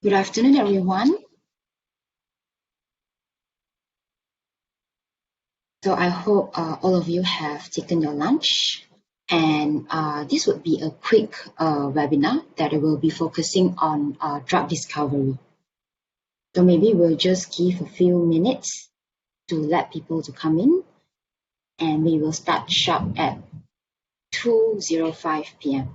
Good afternoon, everyone. So I hope all of you have taken your lunch, and this would be a quick webinar that will be focusing on drug discovery. So maybe we'll just give a few minutes to let people to come in, and we will start sharp at 2:05 p.m.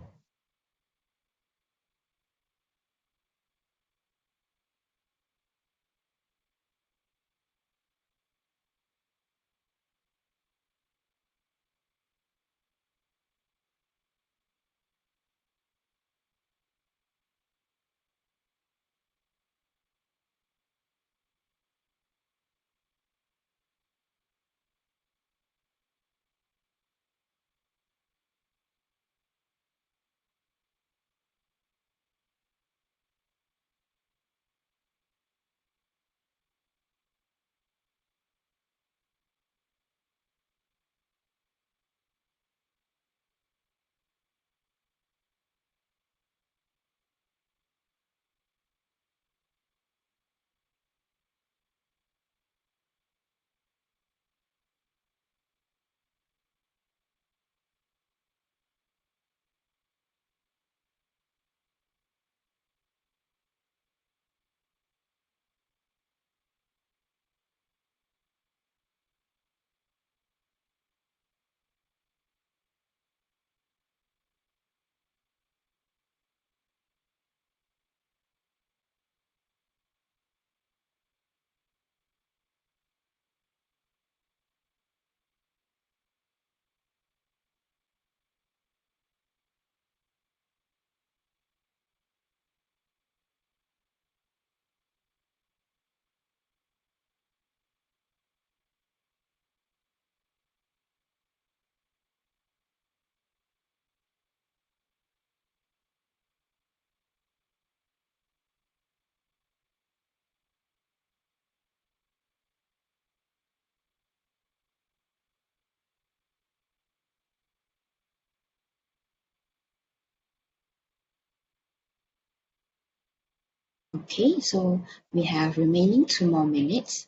Okay, so we have remaining 2 more minutes.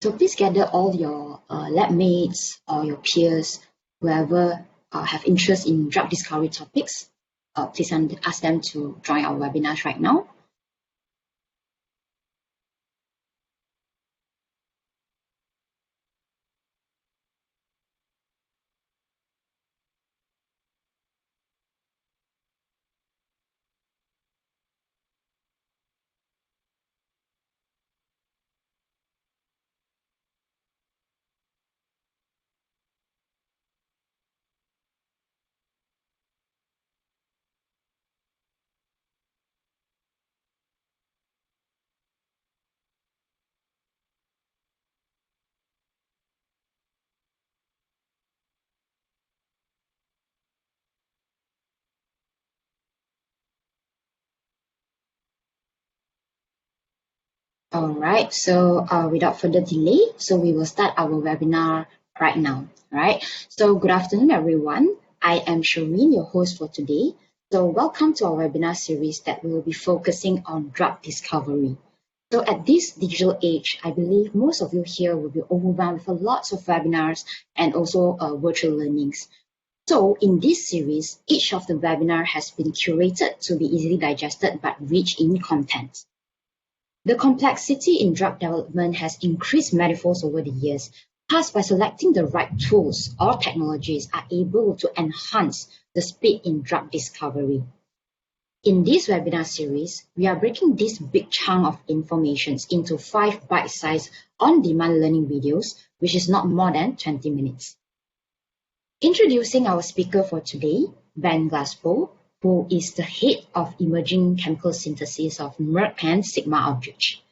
So please gather all your lab mates or your peers, whoever have interest in drug discovery topics. Please ask them to join our webinars right now. All right, so without further delay, so we will start our webinar right now, right? So good afternoon, everyone. I am Shereen, your host for today. So welcome to our webinar series that will be focusing on drug discovery. So at this digital age, I believe most of you here will be overwhelmed with lots of webinars and also virtual learnings. So in this series, each of the webinar has been curated to be easily digested but rich in content. The complexity in drug development has increased manifolds over the years. Thus, by selecting the right tools or technologies are able to enhance the speed in drug discovery. In this webinar series, we are breaking this big chunk of information into 5 bite-sized on-demand learning videos, which is not more than 20 minutes. Introducing our speaker for today, Ben Glasgow, who is the head of emerging chemical synthesis of Merck and Sigma Aldrich.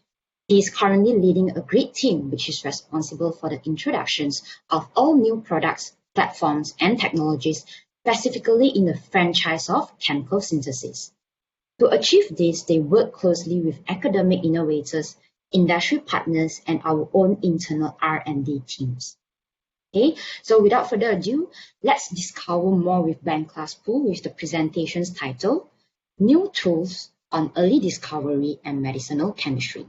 He is currently leading a great team which is responsible for the introductions of all new products, platforms, and technologies, specifically in the franchise of chemical synthesis. To achieve this, they work closely with academic innovators, industry partners, and our own internal R&D teams. Okay, so without further ado, let's discover more with Ben Glasspool with the presentation's title, New Tools on Early Discovery and Medicinal Chemistry.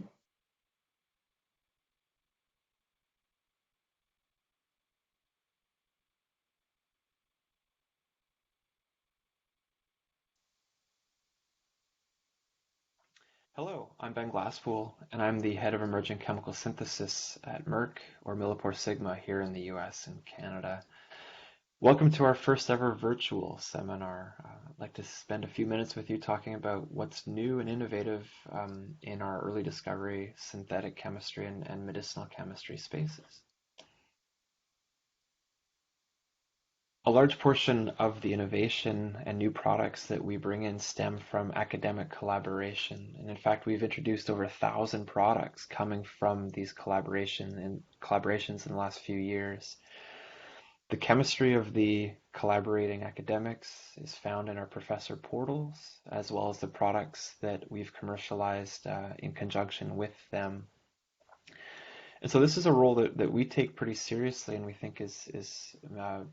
Hello, I'm Ben Glasspool, and I'm the head of emerging chemical synthesis at Merck, or Millipore Sigma, here in the US and Canada. Welcome to our first ever virtual seminar. I'd like to spend a few minutes with you talking about what's new and innovative in our early discovery, synthetic chemistry, and medicinal chemistry spaces. A large portion of the innovation and new products that we bring in stem from academic collaboration. And in fact, we've introduced over 1,000 products coming from these collaborations in the last few years. The chemistry of the collaborating academics is found in our professor portals, as well as the products that we've commercialized in conjunction with them. And so this is a role that we take pretty seriously and we think is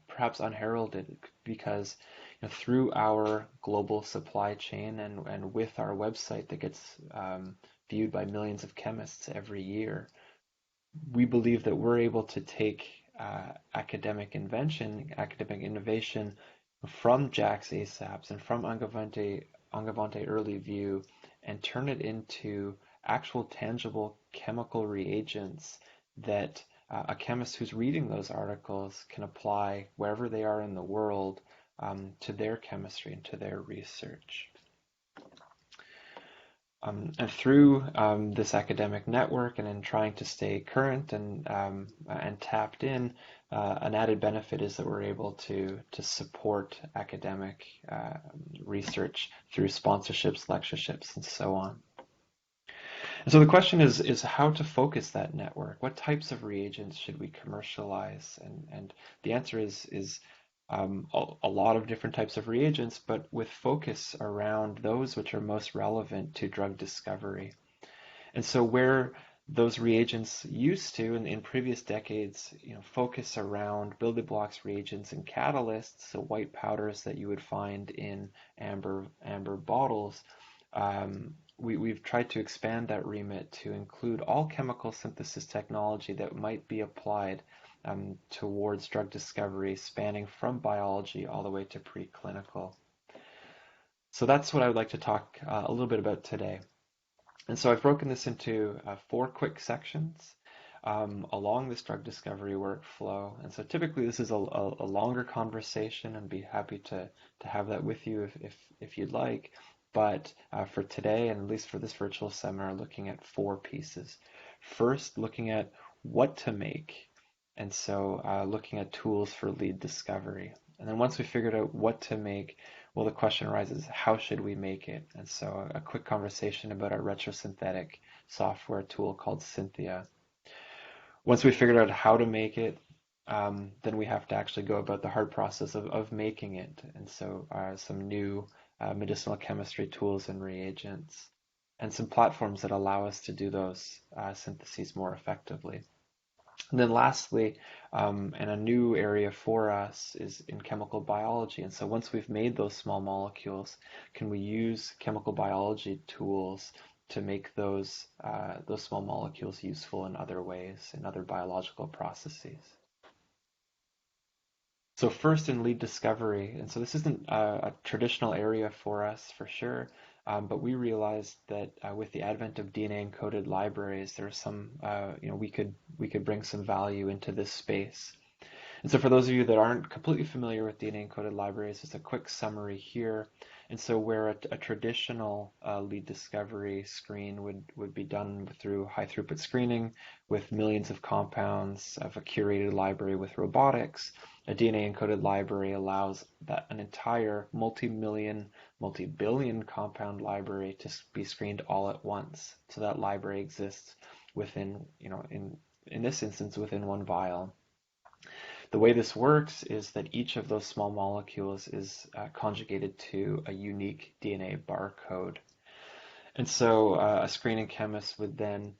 perhaps unheralded because through our global supply chain and with our website that gets viewed by millions of chemists every year, we believe that we're able to take academic invention, academic innovation from JAX ASAPs and from Angewandte Early View and turn it into actual tangible chemical reagents that a chemist who's reading those articles can apply wherever they are in the world to their chemistry and to their research. And through this academic network and in trying to stay current and tapped in, an added benefit is that we're able to support academic research through sponsorships, lectureships, and so on. And so the question is how to focus that network. What types of reagents should we commercialize? And the answer is a lot of different types of reagents, but with focus around those which are most relevant to drug discovery. And so where those reagents used to, in previous decades, focus around building blocks reagents and catalysts, so white powders that you would find in amber bottles, we've tried to expand that remit to include all chemical synthesis technology that might be applied towards drug discovery, spanning from biology all the way to preclinical. So that's what I would like to talk a little bit about today. And so I've broken this into 4 quick sections along this drug discovery workflow. And so typically this is a longer conversation and be happy to have that with you if you'd like. But for today, and at least for this virtual seminar, looking at 4 pieces. First, looking at what to make. And so looking at tools for lead discovery. And then once we figured out what to make, well, the question arises, how should we make it? And so a quick conversation about our retrosynthetic software tool called Cynthia. Once we figured out how to make it, then we have to actually go about the hard process of making it. And so some new medicinal chemistry tools and reagents, and some platforms that allow us to do those syntheses more effectively. And then lastly, and a new area for us is in chemical biology. And so once we've made those small molecules, can we use chemical biology tools to make those small molecules useful in other ways, in other biological processes? So first in lead discovery, and so this isn't a traditional area for us for sure, but we realized that with the advent of DNA encoded libraries, there's some, we could bring some value into this space. And so for those of you that aren't completely familiar with DNA encoded libraries, just a quick summary here. And so where a traditional lead discovery screen would be done through high throughput screening with millions of compounds of a curated library with robotics, a DNA encoded library allows that an entire multi-million, multi-billion compound library to be screened all at once. So that library exists within, in this instance, within one vial. The way this works is that each of those small molecules is conjugated to a unique DNA barcode. And so a screening chemist would then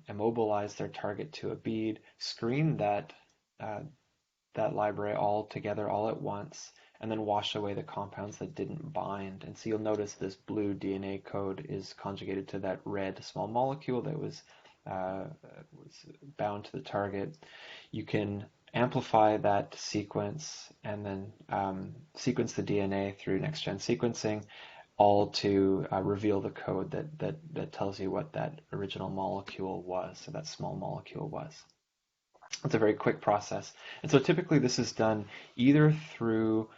immobilize their target to a bead, screen that that library all together all at once and then wash away the compounds that didn't bind. And so you'll notice this blue DNA code is conjugated to that red small molecule that was bound to the target. You can amplify that sequence and then sequence the DNA through next-gen sequencing, all to reveal the code that tells you what that original molecule was, so that small molecule was. It's a very quick process. And so typically this is done either through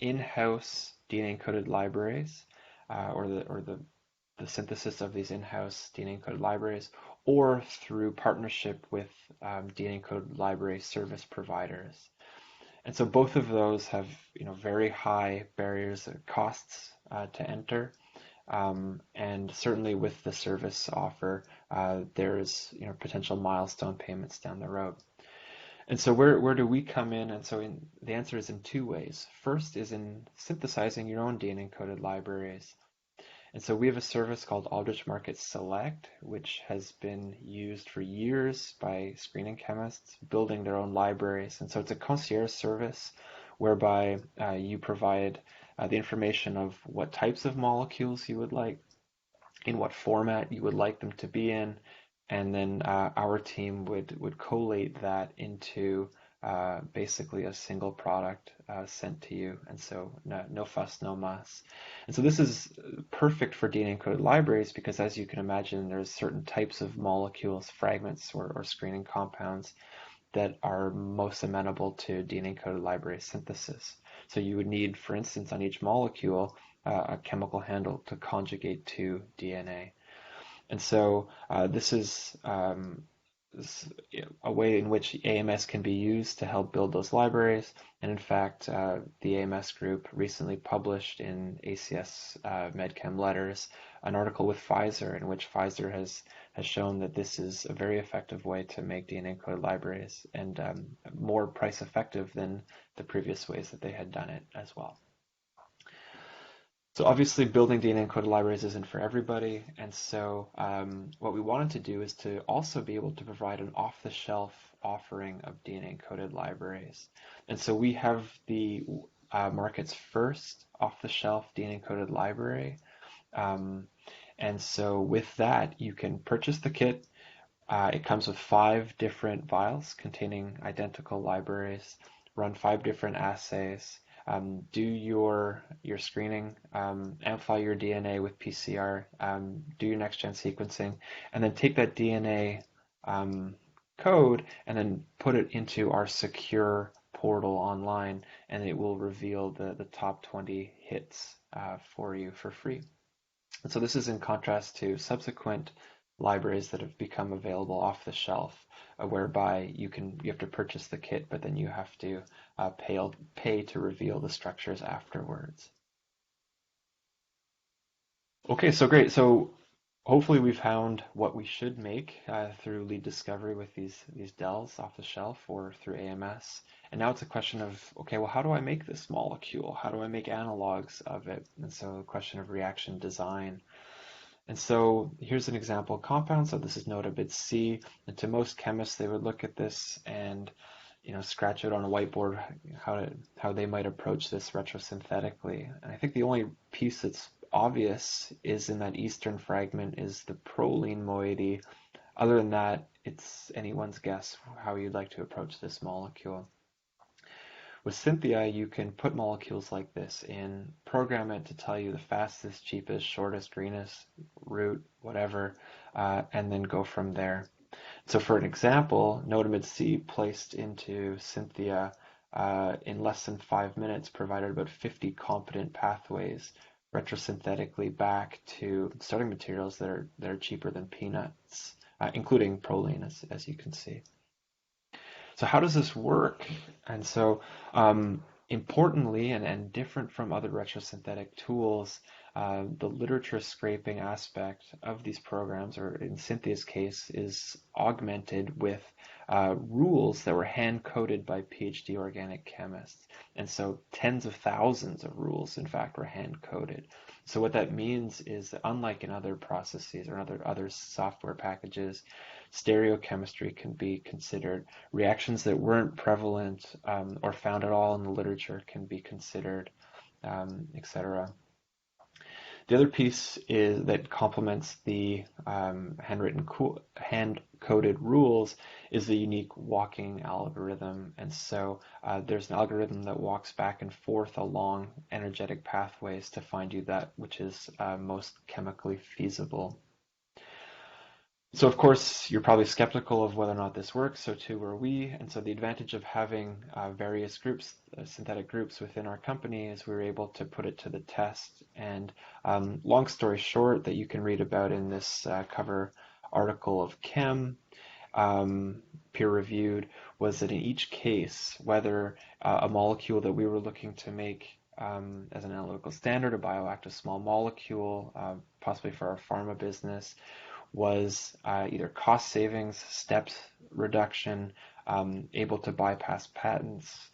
in-house DNA-encoded libraries or the synthesis of these in-house DNA-encoded libraries, or through partnership with DNA-encoded library service providers. And so both of those have, very high barriers, costs to enter. And certainly with the service offer, there's, potential milestone payments down the road. And so where do we come in? And so the answer is in two ways. First is in synthesizing your own DNA-encoded libraries. And so we have a service called Aldrich Market Select, which has been used for years by screening chemists building their own libraries. And so it's a concierge service whereby you provide the information of what types of molecules you would like, in what format you would like them to be in, and then our team would collate that into basically a single product sent to you. And so no fuss, no muss. And so this is perfect for DNA-encoded libraries because, as you can imagine, there's certain types of molecules, fragments, or screening compounds that are most amenable to DNA-encoded library synthesis. So you would need, for instance, on each molecule, a chemical handle to conjugate to DNA. And so this is a way in which AMS can be used to help build those libraries. And in fact, the AMS group recently published in ACS MedChem Letters an article with Pfizer in which Pfizer has shown that this is a very effective way to make DNA-encoded libraries and more price effective than the previous ways that they had done it as well. So obviously building DNA-encoded libraries isn't for everybody, and so what we wanted to do is to also be able to provide an off-the-shelf offering of DNA-encoded libraries. And so we have the market's first off-the-shelf DNA-encoded library. And so with that, you can purchase the kit. It comes with 5 different vials containing identical libraries, run 5 different assays, do your screening, amplify your DNA with PCR, do your next-gen sequencing, and then take that DNA code and then put it into our secure portal online, and it will reveal the top 20 hits for you for free. And so this is in contrast to subsequent libraries that have become available off the shelf, whereby you have to purchase the kit, but then you have to pay to reveal the structures afterwards. Okay, so great. So hopefully we found what we should make through lead discovery with these DELs off the shelf or through AMS. And now it's a question of, okay, well, how do I make this molecule? How do I make analogs of it? And so a question of reaction design. And so here's an example compound. So this is notabit C. And to most chemists, they would look at this and scratch out on a whiteboard how they might approach this retrosynthetically. And I think the only piece that's obvious is in that eastern fragment is the proline moiety. Other than that, it's anyone's guess how you'd like to approach this molecule. With Cynthia, you can put molecules like this in, program it to tell you the fastest, cheapest, shortest, greenest route, whatever, and then go from there. So for an example, notamid C placed into Cynthia in less than 5 minutes provided about 50 competent pathways retrosynthetically back to starting materials that are cheaper than peanuts, including proline, as you can see. So how does this work? And so importantly, and different from other retrosynthetic tools, the literature scraping aspect of these programs, or in Cynthia's case, is augmented with rules that were hand-coded by PhD organic chemists. And so tens of thousands of rules, in fact, were hand-coded. So what that means is that unlike in other processes or other software packages, Stereochemistry can be considered. Reactions that weren't prevalent or found at all in the literature can be considered, etc. The other piece is that complements the hand-coded rules is the unique walking algorithm. And so there's an algorithm that walks back and forth along energetic pathways to find you that which is most chemically feasible. So of course, you're probably skeptical of whether or not this works, so too were we. And so the advantage of having various groups, synthetic groups within our company is we were able to put it to the test. And long story short, that you can read about in this cover article of Chem, peer-reviewed, was that in each case, whether a molecule that we were looking to make as an analytical standard, a bioactive small molecule, possibly for our pharma business, was either cost savings, steps reduction, able to bypass patents,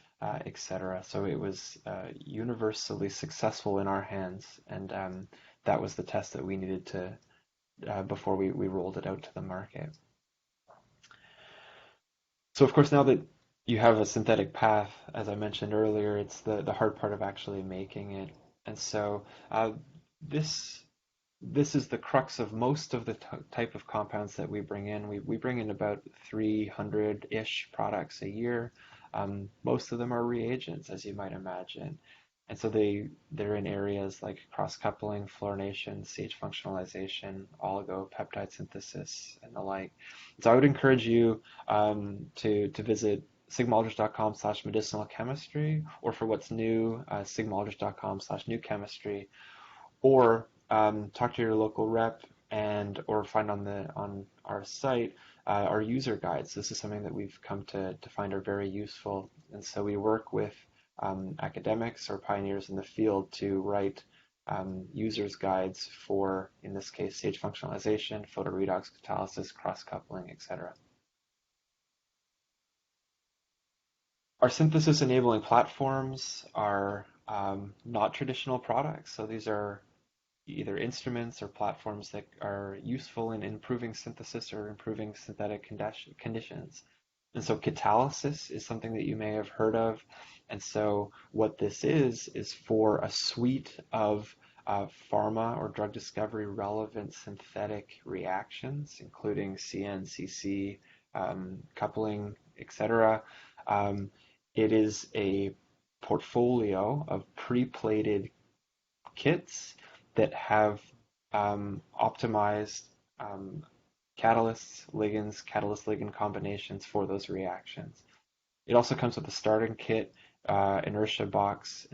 etc. So it was universally successful in our hands, and that was the test that we needed to before we rolled it out to the market. So of course, now that you have a synthetic path, as I mentioned earlier, it's the hard part of actually making it. And so this this is the crux of most of the type of compounds that we bring in. We bring in about 300-ish products a year. Most of them are reagents, as you might imagine. And so they're in areas like cross-coupling, fluorination, CH functionalization, oligopeptide synthesis, and the like. So I would encourage you to visit sigmaaldrich.com/medicinal chemistry, or for what's new, sigmaaldrich.com/new chemistry, or talk to your local rep and or find on our site our user guides. This is something that we've come to find are very useful, and so we work with academics or pioneers in the field to write users guides for, in this case, CH functionalization, photoredox catalysis, cross-coupling, etc. Our synthesis enabling platforms are not traditional products, so these are either instruments or platforms that are useful in improving synthesis or improving synthetic conditions. And so catalysis is something that you may have heard of. And so what this is for a suite of pharma or drug discovery relevant synthetic reactions, including CN, coupling, etc. It is a portfolio of pre-plated kits that have optimized catalysts, ligands, catalyst-ligand combinations for those reactions. It also comes with a starting kit, inertian box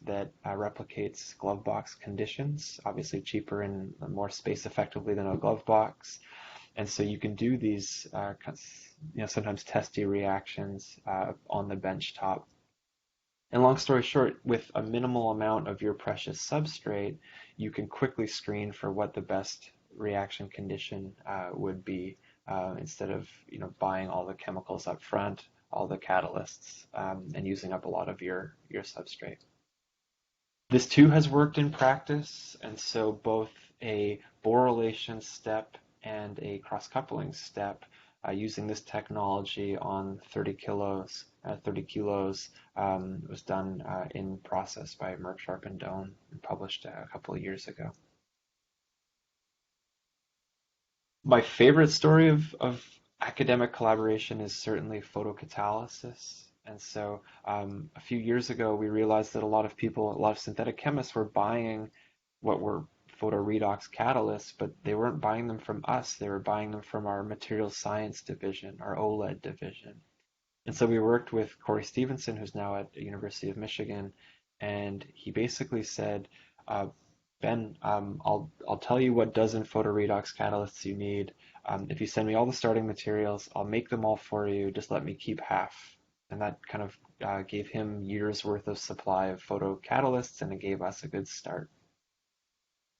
that replicates glove box conditions, obviously cheaper and more space effectively than a glove box. And so you can do these sometimes testy reactions on the bench top. And long story short, with a minimal amount of your precious substrate, you can quickly screen for what the best reaction condition would be instead of buying all the chemicals up front, all the catalysts, and using up a lot of your substrate. This too has worked in practice, and so both a borylation step and a cross-coupling step using this technology on 30 kilos was done in process by Merck Sharp and Dohn and published a couple of years ago. My favorite story of academic collaboration is certainly photocatalysis. And so a few years ago, we realized that a lot of synthetic chemists were buying what were photoredox catalysts, but they weren't buying them from us. They were buying them from our materials science division, our OLED division. And so we worked with Corey Stevenson, who's now at the University of Michigan, and he basically said, Ben, I'll tell you what dozen photoredox catalysts you need. If you send me all the starting materials, I'll make them all for you. Just let me keep half. And that kind of gave him years worth of supply of photocatalysts, and it gave us a good start.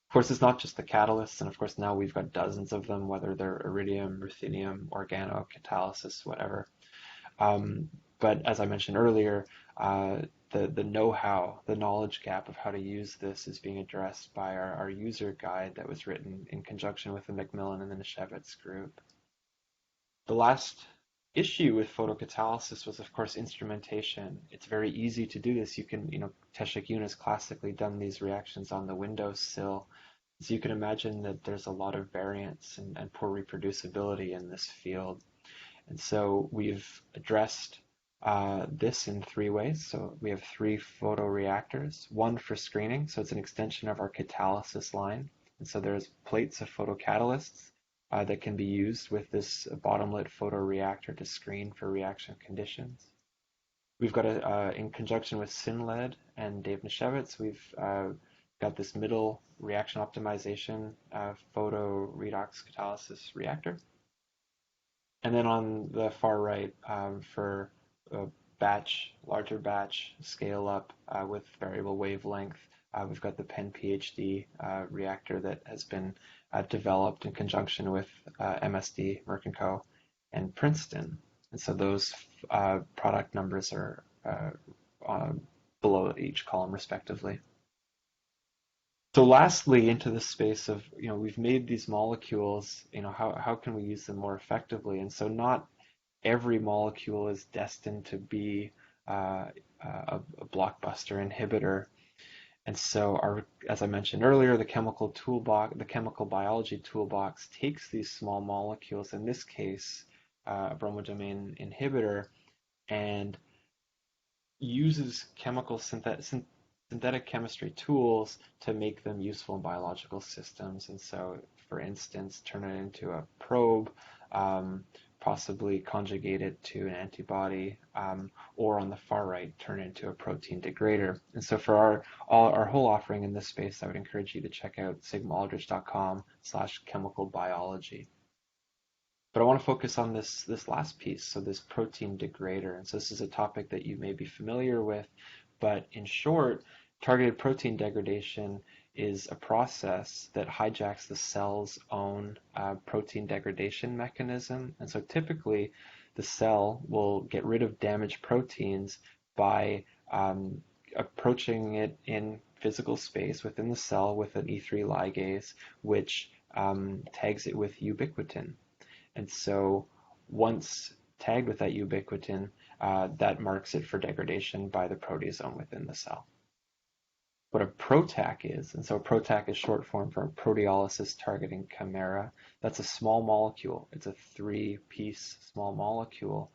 Of course, it's not just the catalysts, and of course now we've got dozens of them, whether they're iridium, ruthenium, organocatalysis, whatever. But as I mentioned earlier, the know-how, the knowledge gap of how to use this is being addressed by our user guide that was written in conjunction with the Macmillan and the Nischevitz group. The last issue with photocatalysis was, of course, instrumentation. It's very easy to do this. You can, Teshik Yun has classically done these reactions on the windowsill. So you can imagine that there's a lot of variance and poor reproducibility in this field. And so we've addressed this in three ways. So we have three photoreactors, one for screening. So it's an extension of our catalysis line. And so there's plates of photocatalysts that can be used with this bottom-lit photoreactor to screen for reaction conditions. We've got in conjunction with Sinled and Dave Nashevitz, we've got this middle reaction optimization photo redox catalysis reactor. And then on the far right, for a larger batch scale up with variable wavelength, we've got the Penn PhD reactor that has been developed in conjunction with MSD, Merck & Co. and Princeton. And so those product numbers are below each column respectively. So lastly, into the space of, we've made these molecules, how can we use them more effectively? And so not every molecule is destined to be a blockbuster inhibitor. And so as I mentioned earlier, the chemical biology toolbox takes these small molecules, in this case, a bromodomain inhibitor, and uses synthetic chemistry tools to make them useful in biological systems. And so, for instance, turn it into a probe, possibly conjugate it to an antibody, or on the far right, turn it into a protein degrader. And so for our whole offering in this space, I would encourage you to check out sigmaaldrich.com/chemical biology. But I want to focus on this last piece, so this protein degrader. And so this is a topic that you may be familiar with, but in short, targeted protein degradation is a process that hijacks the cell's own protein degradation mechanism. And so typically, the cell will get rid of damaged proteins by approaching it in physical space within the cell with an E3 ligase, which tags it with ubiquitin. And so once tagged with that ubiquitin, that marks it for degradation by the proteasome within the cell. What a PROTAC is, and so a PROTAC is short form for proteolysis targeting chimera. That's a small molecule. It's a 3-piece small molecule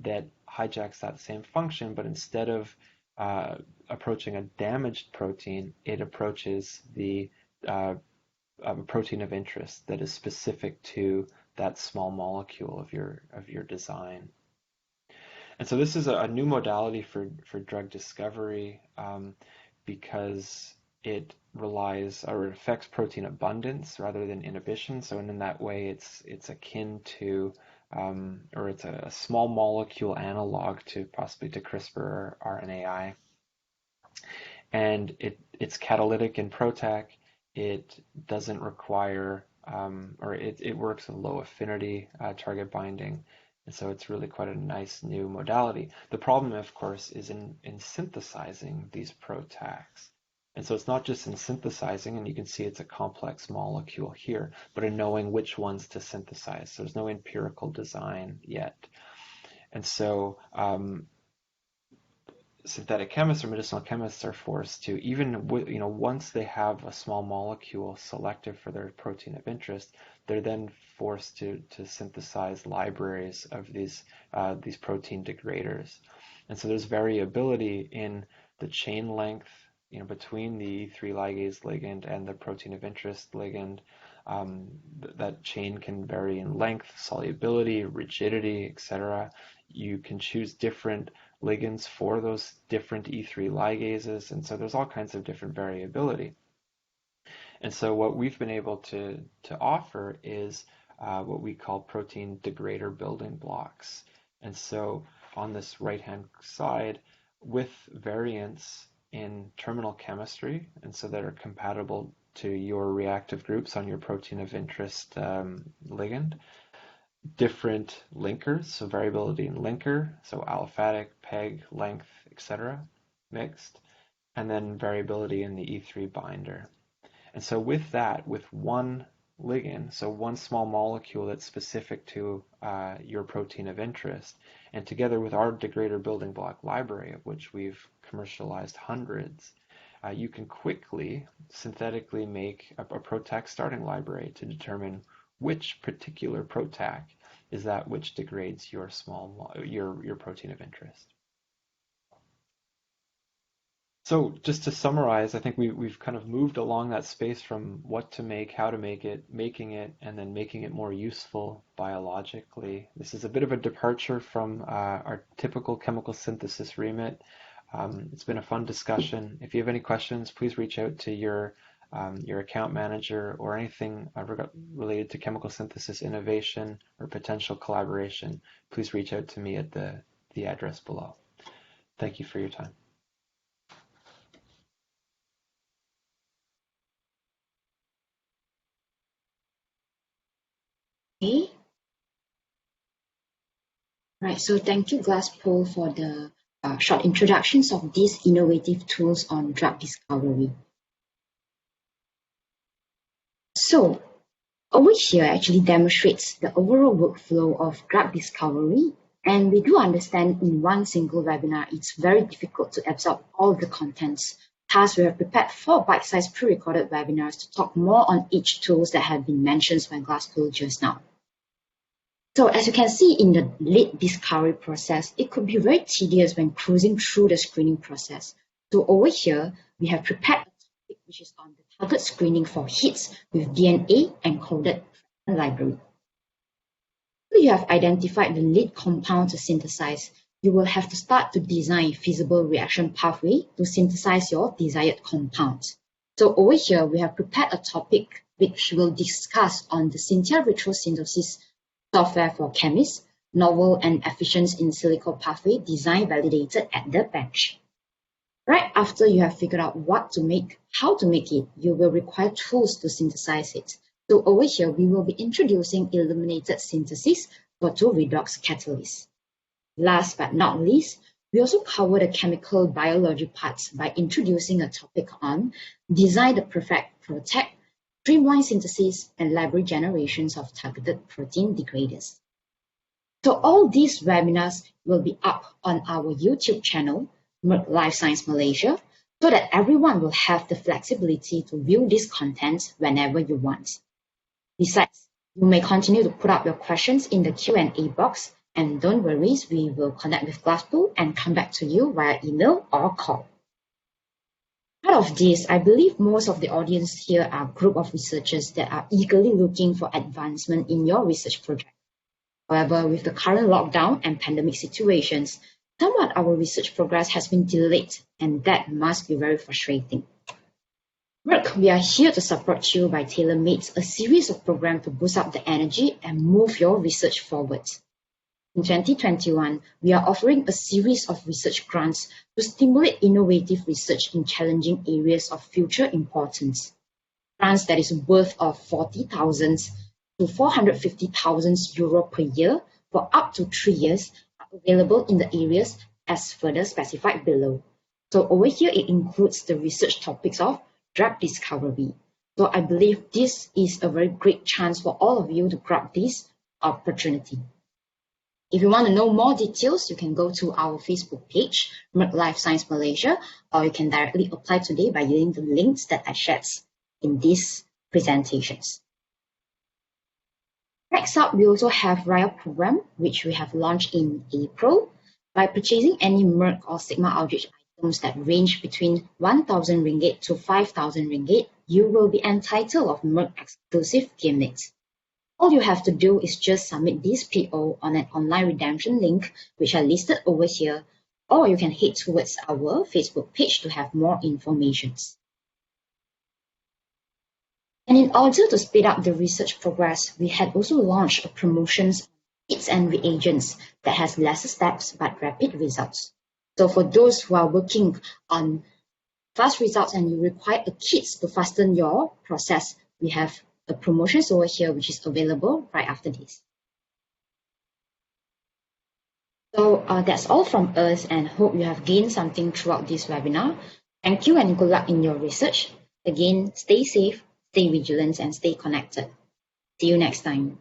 that hijacks that same function, but instead of approaching a damaged protein, it approaches the protein of interest that is specific to that small molecule of your design. And so this is a new modality for drug discovery because it relies or it affects protein abundance rather than inhibition. So in that way, it's akin to or it's a small molecule analog to possibly to CRISPR or RNAi. And it's catalytic in PROTAC. It doesn't require or it works with low affinity target binding. And so it's really quite a nice new modality. The problem, of course, is in synthesizing these PROTACs. And so it's not just in synthesizing, and you can see it's a complex molecule here, but in knowing which ones to synthesize. So there's no empirical design yet. And so synthetic chemists or medicinal chemists are forced to, even once they have a small molecule selected for their protein of interest, they're then forced to synthesize libraries of these protein degraders. And so there's variability in the chain length, between the E3 ligase ligand and the protein of interest ligand. That chain can vary in length, solubility, rigidity, etc. You can choose different ligands for those different E3 ligases, and so there's all kinds of different variability. And so what we've been able to offer is what we call protein degrader building blocks. And so on this right-hand side, with variants in terminal chemistry, and so that are compatible to your reactive groups on your protein of interest ligand, different linkers, so variability in linker, so aliphatic, PEG, length, etc., mixed, and then variability in the E3 binder. And so with that, with one ligand, so one small molecule that's specific to your protein of interest, and together with our degrader building block library, of which we've commercialized hundreds, you can quickly synthetically make a PROTAC starting library to determine which particular PROTAC is that which degrades your your protein of interest. So just to summarize, I think we've kind of moved along that space from what to make, how to make it, making it, and then making it more useful biologically. This is a bit of a departure from our typical chemical synthesis remit. It's been a fun discussion. If you have any questions, please reach out to your account manager, or anything related to chemical synthesis innovation or potential collaboration. Please reach out to me at the address below. Thank you for your time. Okay. Right, so thank you, Glasspool, for the short introductions of these innovative tools on drug discovery. So, over here actually demonstrates the overall workflow of drug discovery, and we do understand in one single webinar it's very difficult to absorb all the contents. Thus, we have prepared 4 bite-sized pre-recorded webinars to talk more on each tools that have been mentioned by Glasspool just now. So as you can see in the lead discovery process, it could be very tedious when cruising through the screening process. So over here, we have prepared a topic which is on the target screening for hits with DNA encoded library. So you have identified the lead compound to synthesize. You will have to start to design feasible reaction pathway to synthesize your desired compound. So over here, we have prepared a topic which will discuss on the Cynthia retrosynthesis software for chemists, novel and efficient in silico pathway design validated at the bench. Right after you have figured out what to make, how to make it, you will require tools to synthesize it. So over here, we will be introducing illuminated synthesis for 2-redox catalysts. Last but not least, we also cover the chemical biology parts by introducing a topic on design the perfect PROTAC, streamline synthesis, and library generations of targeted protein degraders. So all these webinars will be up on our YouTube channel, Merck Life Science Malaysia, so that everyone will have the flexibility to view this content whenever you want. Besides, you may continue to put up your questions in the Q&A box, and don't worry, we will connect with Glasspool and come back to you via email or call. Part of this, I believe most of the audience here are a group of researchers that are eagerly looking for advancement in your research project. However, with the current lockdown and pandemic situations, somewhat our research progress has been delayed, and that must be very frustrating. Merck, we are here to support you by tailor-made a series of programs to boost up the energy and move your research forward. In 2021, we are offering a series of research grants to stimulate innovative research in challenging areas of future importance. Grants that is worth of 40,000 to 450,000 euro per year for up to 3 years are available in the areas as further specified below. So over here, it includes the research topics of drug discovery. So I believe this is a very great chance for all of you to grab this opportunity. If you want to know more details, you can go to our Facebook page, Merck Life Science Malaysia, or you can directly apply today by using the links that I shared in these presentations. Next up, we also have Riot program, which we have launched in April. By purchasing any Merck or Sigma Aldrich items that range between 1,000 ringgit to 5,000 ringgit, you will be entitled of Merck exclusive gimmicks. All you have to do is just submit this PO on an online redemption link, which are listed over here, or you can head towards our Facebook page to have more information. And in order to speed up the research progress, we had also launched a promotions kits and reagents that has lesser steps but rapid results. So for those who are working on fast results and you require a kit to fasten your process, we have the promotions over here, which is available right after this. So that's all from us, and hope you have gained something throughout this webinar. Thank you and good luck in your research. Again, stay safe, stay vigilant, and stay connected. See you next time.